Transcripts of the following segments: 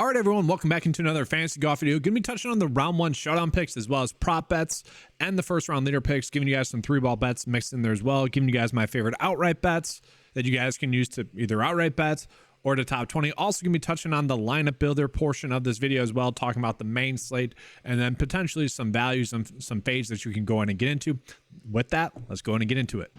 All right, everyone, welcome back into another fantasy golf video. Going to be touching on the round one showdown picks as well as prop bets and the first round leader picks, giving you guys some 3-ball bets mixed in there as well, giving you guys my favorite outright bets that you guys can use to either outright bets or to top 20. Also going to be touching on the lineup builder portion of this video as well, talking about the main slate and then potentially some values and some fades that you can go in and get into. With that, let's go in and get into it.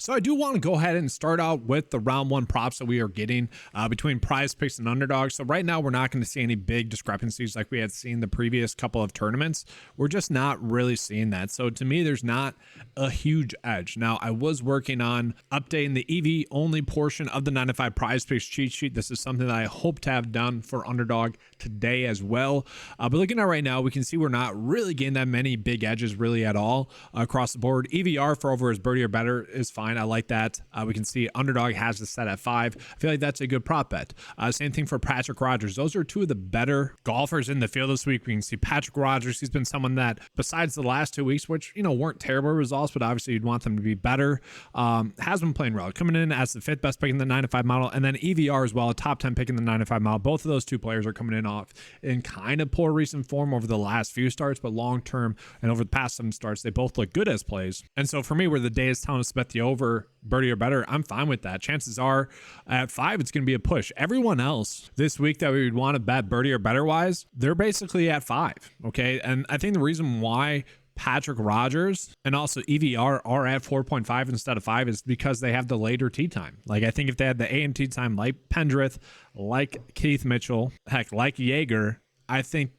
So I do want to go ahead and start out with the round one props that we are getting between PrizePicks and Underdog. So right now we're not going to see any big discrepancies like we had seen the previous couple of tournaments. We're just not really seeing that. So to me, there's not a huge edge. Now I was working on updating the EV only portion of the 9-to-5 PrizePicks cheat sheet. This is something that I hope to have done for Underdog today as well. But looking at right now, we can see we're not really getting that many big edges really at all across the board. EVR for over his birdie or better is fine. I like that. We can see Underdog has this set at 5. I feel like that's a good prop bet. Same thing for Patrick Rogers. Those are two of the better golfers in the field this week. We can see Patrick Rogers. He's been someone that, besides the last 2 weeks, which, you know, weren't terrible results, but obviously you'd want them to be better, has been playing well. Coming in as the 5th best pick in the 9-to-5 model, and then EVR as well, a top 10 pick in the 9-to-5 model. Both of those two players are coming in off in kind of poor recent form over the last few starts, but long term and over the past 7 starts, they both look good as plays. And so for me, where the day is telling us to bet the over birdie or better, I'm fine with that. Chances are at 5, it's going to be a push. Everyone else this week that we would want to bet birdie or better wise, they're basically at 5. Okay. And I think the reason why Patrick Rogers and also EVR are at 4.5 instead of 5 is because they have the later tee time. Like, I think if they had the AM tee time like Pendrith, like Keith Mitchell, heck, like Jaeger, I think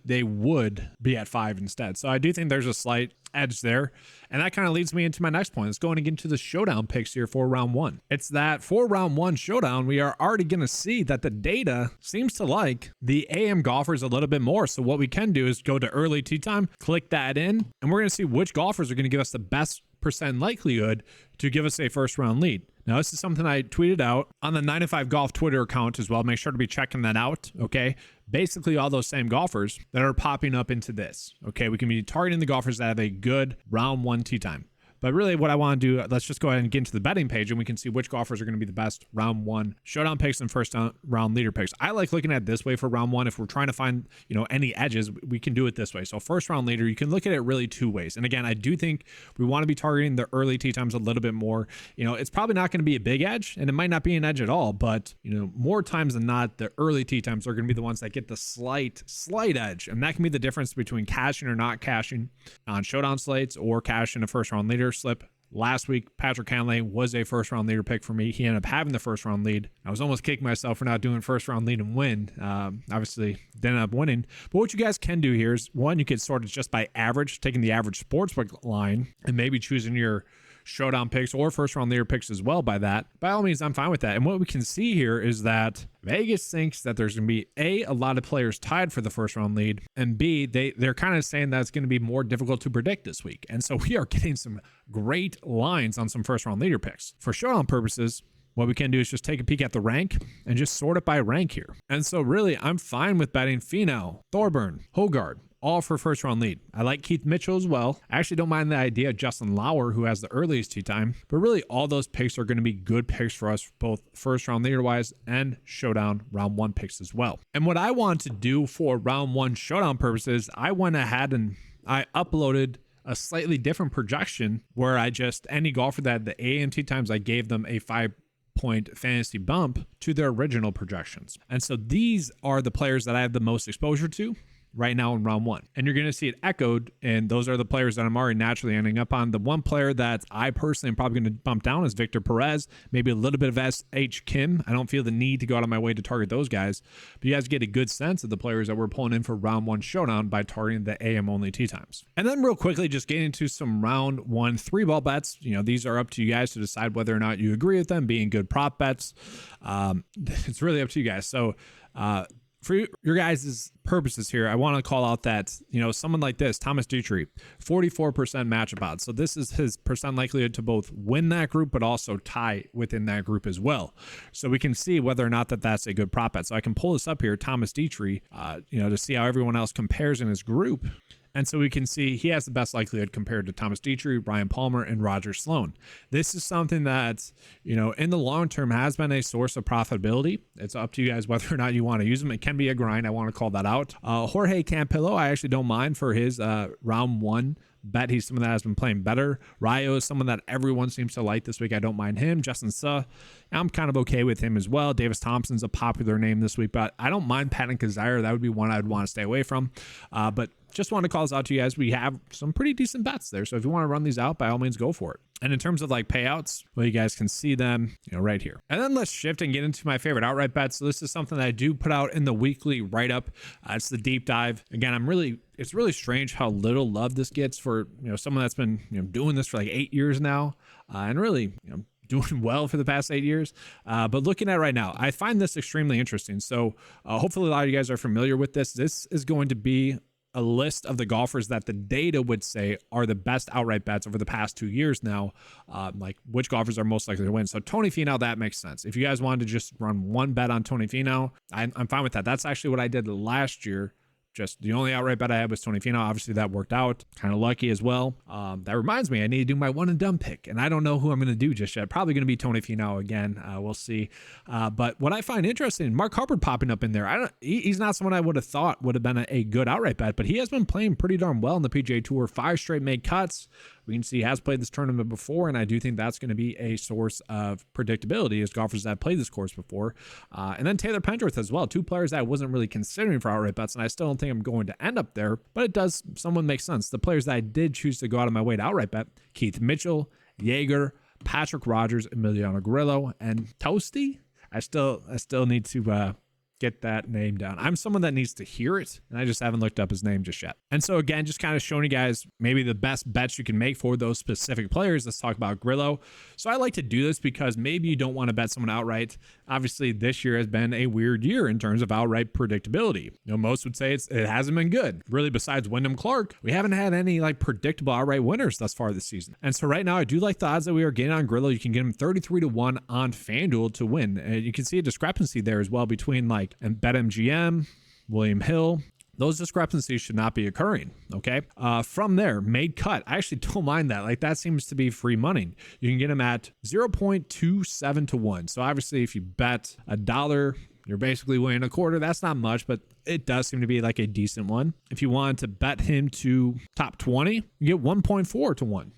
they would be at 5 instead. So I do think there's a slight edge there. And that kind of leads me into my next point. Let's go into the showdown picks here for round one. It's that for round one showdown, we are already going to see that the data seems to like the AM golfers a little bit more. So what we can do is go to early tee time, click that in, and we're going to see which golfers are going to give us the best percent likelihood to give us a first round lead. Now, this is something I tweeted out on the 9-to-5 Golf Twitter account as well. Make sure to be checking that out, okay? Basically, all those same golfers that are popping up into this, okay? We can be targeting the golfers that have a good round one tee time. But really what I want to do, let's just go ahead and get into the betting page and we can see which golfers are going to be the best round one showdown picks and first round leader picks. I like looking at it this way for round one. If we're trying to find, you know, any edges, we can do it this way. So first round leader, you can look at it really 2 ways. And again, I do think we want to be targeting the early tee times a little bit more. You know, it's probably not going to be a big edge and it might not be an edge at all, but you know, more times than not, the early tee times are going to be the ones that get the slight edge. And that can be the difference between cashing or not cashing on showdown slates or cashing a first round leader slip. Last week, Patrick Cantlay was a first round leader pick for me. He ended up having the first round lead. I was almost kicking myself for not doing first round lead and win. Obviously, didn't end up winning. But what you guys can do here is, one, you could sort it just by average, taking the average sportsbook line and maybe choosing your showdown picks or first round leader picks as well by that. By all means, I'm fine with that. And what we can see here is that Vegas thinks that there's going to be a lot of players tied for the first round lead, and B, they're kind of saying that it's going to be more difficult to predict this week. And so we are getting some great lines on some first round leader picks. For showdown purposes, what we can do is just take a peek at the rank and just sort it by rank here. And so really, I'm fine with betting Finau, Thorburn, Hogard, all for first round lead. I like Keith Mitchell as well. I actually don't mind the idea of Justin Lauer, who has the earliest tee time, but really all those picks are going to be good picks for us, both first round leader wise and showdown round one picks as well. And what I want to do for round one showdown purposes, I went ahead and I uploaded a slightly different projection where I just, any golfer that had the AM tee times, I gave them a 5-point fantasy bump to their original projections. And so these are the players that I have the most exposure to right now in round one. And you're going to see it echoed, and those are the players that I'm already naturally ending up on. The one player that I personally am probably going to bump down is Victor Perez, maybe a little bit of S.H. Kim. I don't feel the need to go out of my way to target those guys, but you guys get a good sense of the players that we're pulling in for round one showdown by targeting the AM only tee times. And then real quickly, just getting into some round one 3-ball bets. You know, these are up to you guys to decide whether or not you agree with them being good prop bets. It's really up to you guys. So, for your guys' purposes here, I want to call out that, you know, someone like this, Thomas Dutry, 44% matchup odds. So this is his percent likelihood to both win that group, but also tie within that group as well. So we can see whether or not that's a good prop bet. So I can pull this up here, Thomas Dutry, you know, to see how everyone else compares in his group. And so we can see he has the best likelihood compared to Thomas Dietrich, Ryan Palmer, and Roger Sloan. This is something that, in the long term has been a source of profitability. It's up to you guys whether or not you want to use them. It can be a grind. I want to call that out. Jorge Campillo, I actually don't mind for his round one bet. He's someone that has been playing better. Rayo is someone that everyone seems to like this week. I don't mind him. Justin Suh, I'm kind of okay with him as well. Davis Thompson's a popular name this week, but I don't mind Patton Kazire. That would be one I'd want to stay away from. But just want to call this out to you guys. We have some pretty decent bets there. So if you want to run these out, by all means, go for it. And in terms of like payouts, well, you guys can see them, right here. And then let's shift and get into my favorite outright bets. So this is something that I do put out in the weekly write-up. It's the deep dive. Again, it's really strange how little love this gets for, someone that's been, doing this for like 8 years now, and really, doing well for the past 8 years. But looking at right now, I find this extremely interesting. So hopefully a lot of you guys are familiar with this. This is going to be a list of the golfers that the data would say are the best outright bets over the past 2 years now, like which golfers are most likely to win. So Tony Finau, that makes sense. If you guys wanted to just run one bet on Tony Finau, I'm fine with that. That's actually what I did last year. Just the only outright bet I had was Tony Finau. Obviously, that worked out. Kind of lucky as well. That reminds me, I need to do my one and done pick, and I don't know who I'm going to do just yet. Probably going to be Tony Finau again. We'll see. But what I find interesting, Mark Hubbard popping up in there. He's not someone I would have thought would have been a good outright bet, but he has been playing pretty darn well in the PGA Tour. 5 straight made cuts. We can see he has played this tournament before, and I do think that's going to be a source of predictability as golfers that have played this course before. And then Taylor Pendrith as well. 2 players that I wasn't really considering for outright bets, and I still don't think I'm going to end up there, but it does somewhat make sense. The players that I did choose to go out of my way to outright bet: Keith Mitchell, Jaeger, Patrick Rogers, Emiliano Grillo, and Toasty. I still need to get that name down. I'm someone that needs to hear it, and I just haven't looked up his name just yet. And so again, just kind of showing you guys maybe the best bets you can make for those specific players. Let's talk about Grillo. So I like to do this because maybe you don't want to bet someone outright. Obviously, this year has been a weird year in terms of outright predictability. Most would say it hasn't been good. Really, besides Wyndham Clark, we haven't had any like predictable outright winners thus far this season. And so right now, I do like the odds that we are getting on Grillo. You can get him 33-1 on FanDuel to win. You can see a discrepancy there as well between and BetMGM, William Hill. Those discrepancies should not be occurring, okay? From there, made cut. I actually don't mind that. Like, that seems to be free money. You can get them at 0.27-1. So obviously, if you bet $1, you're basically winning a quarter. That's not much, but it does seem to be like a decent one. If you wanted to bet him to top 20, you get 1.4-1.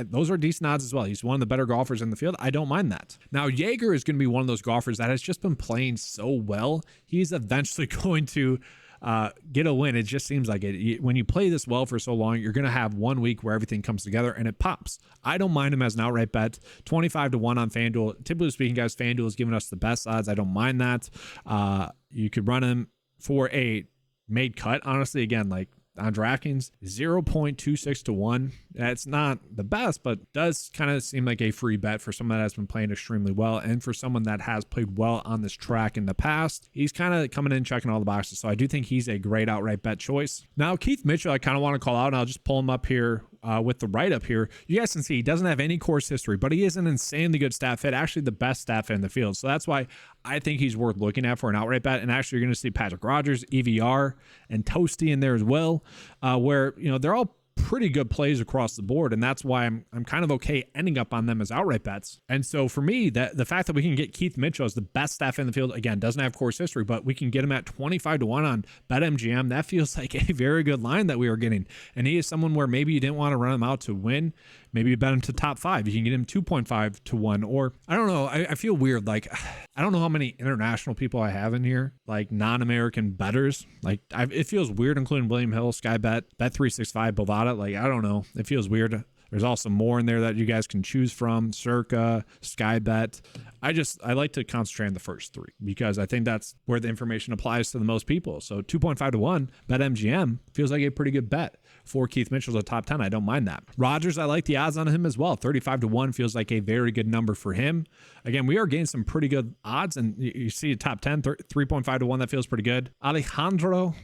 Those are decent odds as well. He's one of the better golfers in the field. I don't mind that. Now, Jaeger is going to be one of those golfers that has just been playing so well. He's eventually going to get a win. It just seems like it. When you play this well for so long, you're going to have 1 week where everything comes together and it pops. I don't mind him as an outright bet. 25-1 on FanDuel. Typically speaking, guys, FanDuel has given us the best odds. I don't mind that. You could run him for a made cut. Honestly, again, like on DraftKings, 0.26-1. It's not the best, but does kind of seem like a free bet for someone that has been playing extremely well, and for someone that has played well on this track in the past. He's kind of coming in checking all the boxes, so I do think he's a great outright bet choice. Now, Keith Mitchell, I kind of want to call out, and I'll just pull him up here with the write-up here. You guys can see he doesn't have any course history, but he is an insanely good stat fit, actually the best stat fit in the field. So that's why I think he's worth looking at for an outright bet. And actually, you're going to see Patrick Rogers, EVR, and Toasty in there as well, where, they're all pretty good plays across the board, and that's why I'm kind of okay ending up on them as outright bets. And so for me, that the fact that we can get Keith Mitchell as the best staff in the field, again, doesn't have course history, but we can get him at 25-1 on BetMGM. That feels like a very good line that we are getting. And he is someone where maybe you didn't want to run him out to win. Maybe you bet him to top 5. You can get him 2.5-1, or I don't know. I feel weird. Like, I don't know how many international people I have in here, like non-American bettors. Like, it feels weird, including William Hill, Sky Bet, Bet365, Bovada. Like, I don't know. It feels weird. There's also more in there that you guys can choose from. Circa, Sky Bet. I like to concentrate on the first 3 because I think that's where the information applies to the most people. So 2.5-1, BetMGM feels like a pretty good bet for Keith Mitchell's a top 10. I don't mind that. Rogers, I like the odds on him as well. 35-1 feels like a very good number for him. Again, we are getting some pretty good odds, and you see a top 10, 3.5-1, that feels pretty good. Alejandro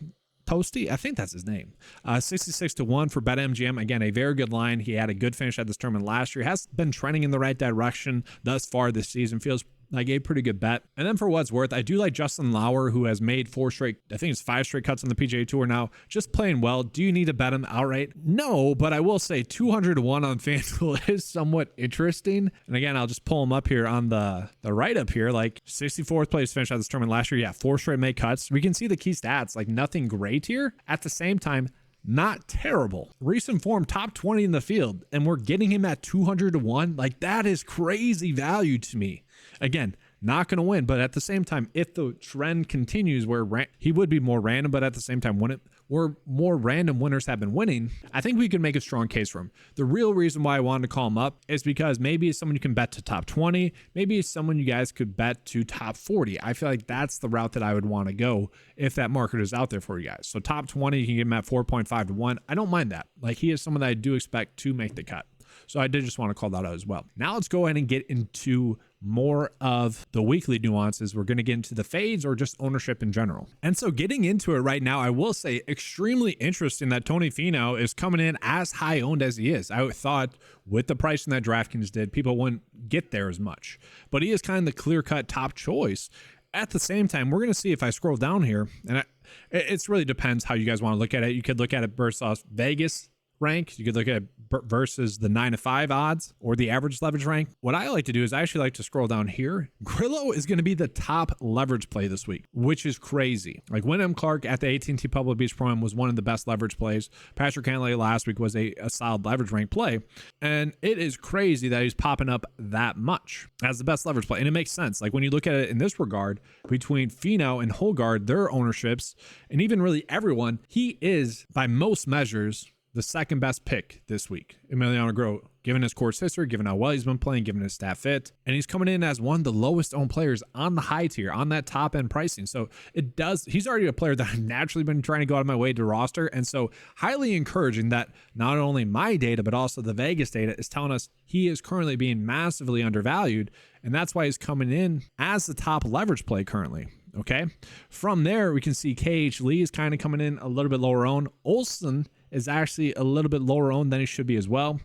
Toasty, I think that's his name. 66-1 for BetMGM. Again, a very good line. He had a good finish at this tournament last year. Has been trending in the right direction thus far this season. Feels like a pretty good bet. And then for what's worth, I do like Justin Lauer, who has made 4 straight, I think it's 5 straight cuts on the PGA Tour now, just playing well. Do you need to bet him outright? No, but I will say 200 to 1 on FanDuel is somewhat interesting. And again, I'll just pull him up here on the right up here, like 64th place finish at this tournament last year. Yeah, 4 straight made cuts. We can see the key stats, like nothing great here. At the same time, not terrible. Recent form, top 20 in the field, and we're getting him at 200 to 1. Like, that is crazy value to me. Again, not going to win, but at the same time, if the trend continues where he would be more random, but at the same time, where more random winners have been winning, I think we can make a strong case for him. The real reason why I wanted to call him up is because maybe it's someone you can bet to top 20. Maybe it's someone you guys could bet to top 40. I feel like that's the route that I would want to go if that market is out there for you guys. So top 20, you can get him at 4.5 to 1. I don't mind that. Like, he is someone that I do expect to make the cut. So I did just want to call that out as well. Now let's go ahead and get into more of the weekly nuances. We're going to get into the fades or just ownership in general. And so getting into it right now, I will say extremely interesting that Tony Finau is coming in as high owned as he is. I thought with the pricing that DraftKings did, people wouldn't get there as much, but he is kind of the clear-cut top choice. At the same time, we're going to see if I scroll down here, and it really depends how you guys want to look at it. You could look at it versus Vegas rank. You could look at versus the 9 to 5 odds or the average leverage rank. What I like to do is I actually like to scroll down here. Grillo is going to be the top leverage play this week, which is crazy. Like Wyndham Clark at the AT&T Pebble Beach Pro-Am was one of the best leverage plays. Patrick Cantlay last week was a solid leverage rank play. And it is crazy that he's popping up that much as the best leverage play. And it makes sense. Like when you look at it in this regard, between Finau and Holgard, their ownerships, and even really everyone, he is by most measures the second best pick this week. Emiliano Grillo, given his course history, given how well he's been playing, given his stat fit, and he's coming in as one of the lowest owned players on the high tier, on that top end pricing. So he's already a player that I've naturally been trying to go out of my way to roster. And so highly encouraging that not only my data, but also the Vegas data is telling us he is currently being massively undervalued. And that's why he's coming in as the top leverage play currently. Okay. From there, we can see KH Lee is kind of coming in a little bit lower owned. Olsen is actually a little bit lower owned than he should be as well.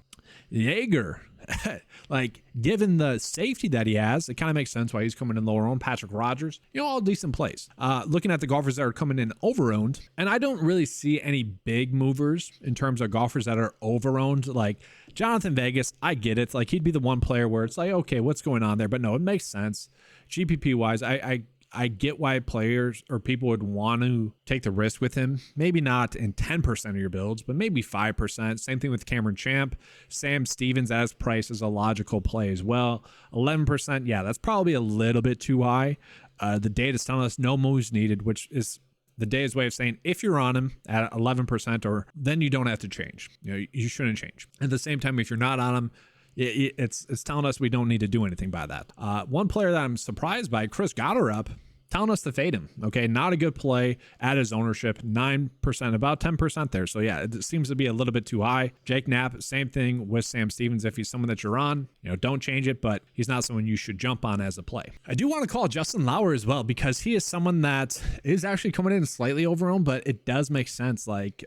Jaeger, like given the safety that he has, it kind of makes sense why he's coming in lower owned. Patrick Rogers, all decent plays. Looking at the golfers that are coming in over owned, and I don't really see any big movers in terms of golfers that are over owned. Like Jonathan Vegas, I get it. Like he'd be the one player where it's like, okay, what's going on there? But no, it makes sense. GPP wise, I get why players or people would want to take the risk with him. Maybe not in 10% of your builds, but maybe 5%. Same thing with Cameron Champ. Sam Stevens as price is a logical play as well. 11%, yeah, that's probably a little bit too high. The data's telling us no moves needed, which is the day's way of saying if you're on him at 11% or then you don't have to change. You shouldn't change. At the same time, if you're not on him, it's telling us we don't need to do anything by that. One player that I'm surprised by, Chris Gotterup, telling us to fade him. Okay, not a good play at his ownership, 9%, about 10% there. So yeah, it seems to be a little bit too high. Jake Knapp, same thing with Sam Stevens. If he's someone that you're on, don't change it, but he's not someone you should jump on as a play. I do want to call Justin Lauer as well because he is someone that is actually coming in slightly overowned, but it does make sense. Like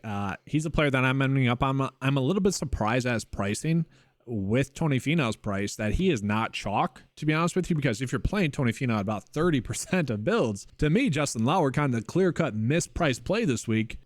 he's a player that I'm ending up on. I'm a little bit surprised at his pricing with Tony Finau's price that he is not chalk, to be honest with you, because if you're playing Tony Finau at about 30% of builds, to me, Justin Lauer, kind of the clear-cut mispriced play this week,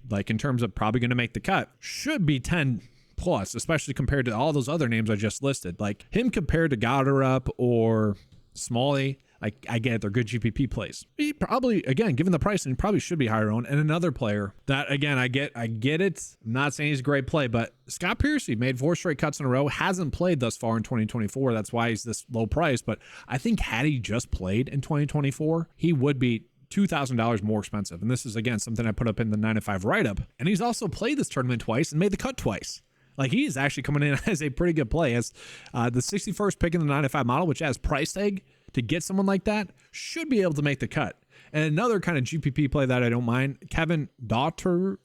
like in terms of probably going to make the cut, should be 10 plus, especially compared to all those other names I just listed. Like him compared to Gotterup or Smalley, I get it, they're good GPP plays. He probably, again, given the pricing, he probably should be higher owned. And another player that, again, I get it. I'm not saying he's a great play, but Scott Piercy made 4 straight cuts in a row, hasn't played thus far in 2024. That's why he's this low price. But I think had he just played in 2024, he would be $2,000 more expensive. And this is, again, something I put up in the 9 to 5 write-up. And he's also played this tournament twice and made the cut twice. Like he's actually coming in as a pretty good play as the 61st pick in the 9 to 5 model, which has price tag to get someone like that, should be able to make the cut. And another kind of GPP play that I don't mind, Kevin Daughtry.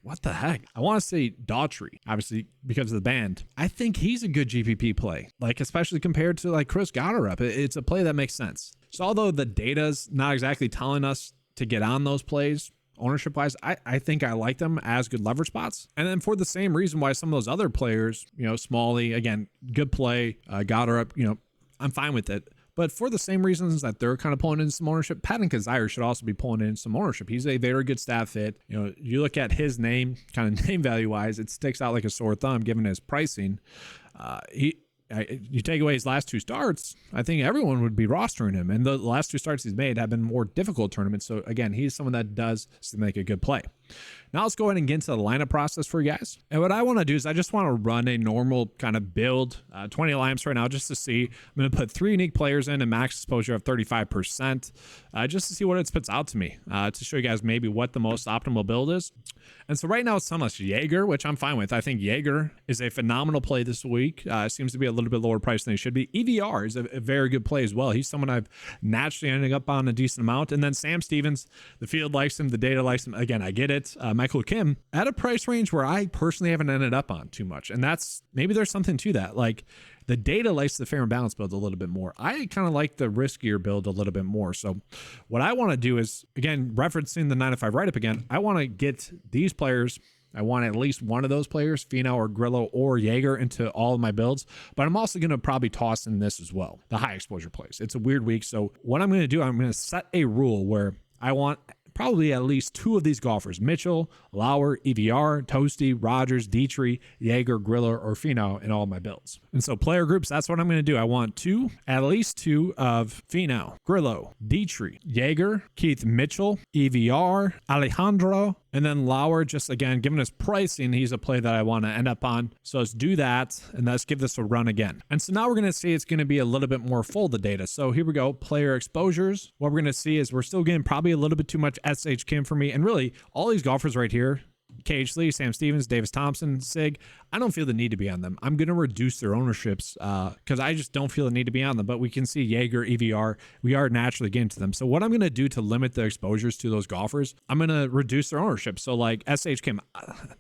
What the heck? I want to say Daughtry, obviously because of the band. I think he's a good GPP play, like especially compared to like Chris Gotterup. It's a play that makes sense. So although the data's not exactly telling us to get on those plays, ownership wise, I think I like them as good leverage spots. And then for the same reason why some of those other players, Smalley, again, good play, Gotterup, I'm fine with it. But for the same reasons that they're kind of pulling in some ownership, Patton Kazire should also be pulling in some ownership. He's a very good stat fit. You know, you look at his name, kind of name value wise, it sticks out like a sore thumb given his pricing. You take away his last 2 starts, I think everyone would be rostering him. And the last 2 starts he's made have been more difficult tournaments. So again, he's someone that does make a good play. Now let's go ahead and get into the lineup process for you guys. And what I want to do is I just want to run a normal kind of build, 20 lineups right now, just to see. I'm going to put 3 unique players in and max exposure of 35%, just to see what it spits out to me, to show you guys maybe what the most optimal build is. And so right now it's Sunless Jaeger, which I'm fine with. I think Jaeger is a phenomenal play this week. Seems to be a little bit lower price than he should be. EVR is a very good play as well. He's someone I've naturally ended up on a decent amount. And then Sam Stevens, the field likes him, the data likes him. Again, I get it. Michael Kim at a price range where I personally haven't ended up on too much. And that's, maybe there's something to that. Like, the data likes the fair and balanced build a little bit more. I kind of like the riskier build a little bit more. So what I want to do is, again, referencing the 9-to-5 write-up again, I want to get these players. I want at least one of those players, Finau or Grillo or Jaeger, into all of my builds. But I'm also going to probably toss in this as well, the high exposure plays. It's a weird week. So what I'm going to do, I'm going to set a rule where I want probably at least 2 of these golfers: Mitchell, Lauer, EVR, Toasty, Rogers, Dietrich, Jaeger, Grillo, or Finau in all my builds. And so player groups, that's what I'm going to do. I want at least 2 of Finau, Grillo, Dietrich, Jaeger, Keith Mitchell, EVR, Alejandro, and then Lauer. Just again, given his pricing, he's a play that I want to end up on. So let's do that, and let's give this a run again. And so now we're going to see it's going to be a little bit more full, the data. So here we go, player exposures. What we're going to see is we're still getting probably a little bit too much SH Kim for me. And really, all these golfers right here, KH Lee, Sam Stevens, Davis Thompson, Sig, I don't feel the need to be on them. I'm going to reduce their ownerships because I just don't feel the need to be on them. But we can see Jaeger, EVR, we are naturally getting to them. So what I'm going to do to limit the exposures to those golfers, I'm going to reduce their ownership. So like SH Kim,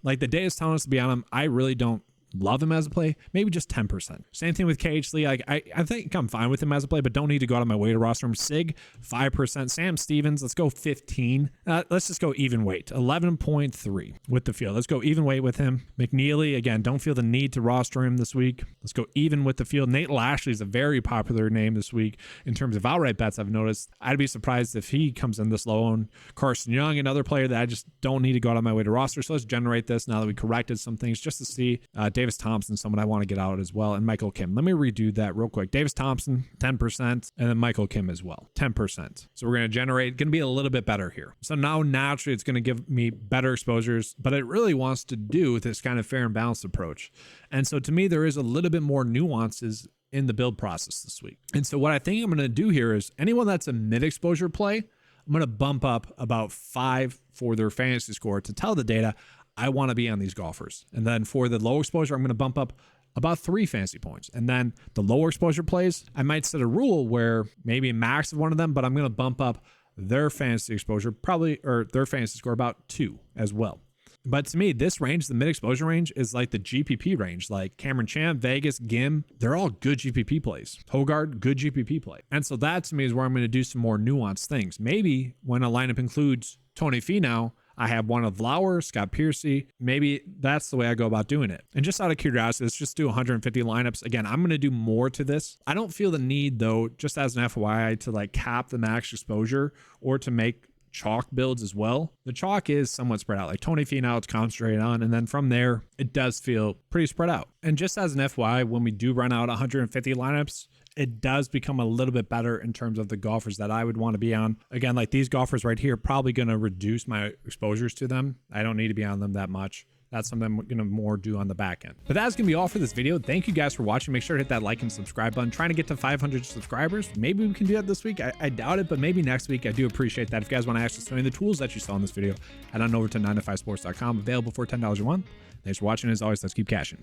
like the data is telling us to be on him. I really don't love him as a play. Maybe just 10%. Same thing with KH Lee. Like I think I'm fine with him as a play, but don't need to go out of my way to roster him. Sig, 5%. Sam Stevens, let's go 15. Let's just go even weight, 11.3 with the field. Let's go even weight with him. McNeely, again, don't feel the need to roster him this week. Let's go even with the field. Nate Lashley is a very popular name this week in terms of outright bets. I've noticed. I'd be surprised if he comes in this low on. Carson Young, another player that I just don't need to go out of my way to roster. So let's generate this now that we corrected some things just to see. Davis Thompson, someone I want to get out as well, and Michael Kim. Let me redo that real quick. Davis Thompson, 10%, and then Michael Kim as well, 10%. So we're going to generate, going to be a little bit better here. So now naturally it's going to give me better exposures, but it really wants to do with this kind of fair and balanced approach. And so to me, there is a little bit more nuances in the build process this week. And so what I think I'm going to do here is anyone that's a mid-exposure play, I'm going to bump up about 5 for their fantasy score to tell the data I want to be on these golfers. And then for the low exposure, I'm going to bump up about 3 fantasy points. And then the lower exposure plays, I might set a rule where maybe a max of one of them, but I'm going to bump up their fantasy exposure probably, or their fantasy score about 2 as well. But to me, this range, the mid-exposure range, is like the GPP range. Like Cameron Champ, Vegas, Gim, they're all good GPP plays. Hogard, good GPP play. And so that to me is where I'm going to do some more nuanced things. Maybe when a lineup includes Tony Finau, I have one of Lauer, Scott Piercy. Maybe that's the way I go about doing it. And just out of curiosity, let's just do 150 lineups. Again, I'm going to do more to this. I don't feel the need though, just as an FYI, to like cap the max exposure or to make chalk builds as well. The chalk is somewhat spread out. Like Tony Finau, it's concentrated on, and then from there, it does feel pretty spread out. And just as an FYI, when we do run out 150 lineups, it does become a little bit better in terms of the golfers that I would want to be on. Again, like these golfers right here, probably going to reduce my exposures to them. I don't need to be on them that much. That's something I'm going to more do on the back end. But that's going to be all for this video. Thank you guys for watching. Make sure to hit that like and subscribe button. Trying to get to 500 subscribers. Maybe we can do that this week. I doubt it, but maybe next week. I do appreciate that. If you guys want to access some of the tools that you saw in this video, head on over to 9to5sports.com. Available for $10 a month. Thanks for watching. As always, let's keep cashing.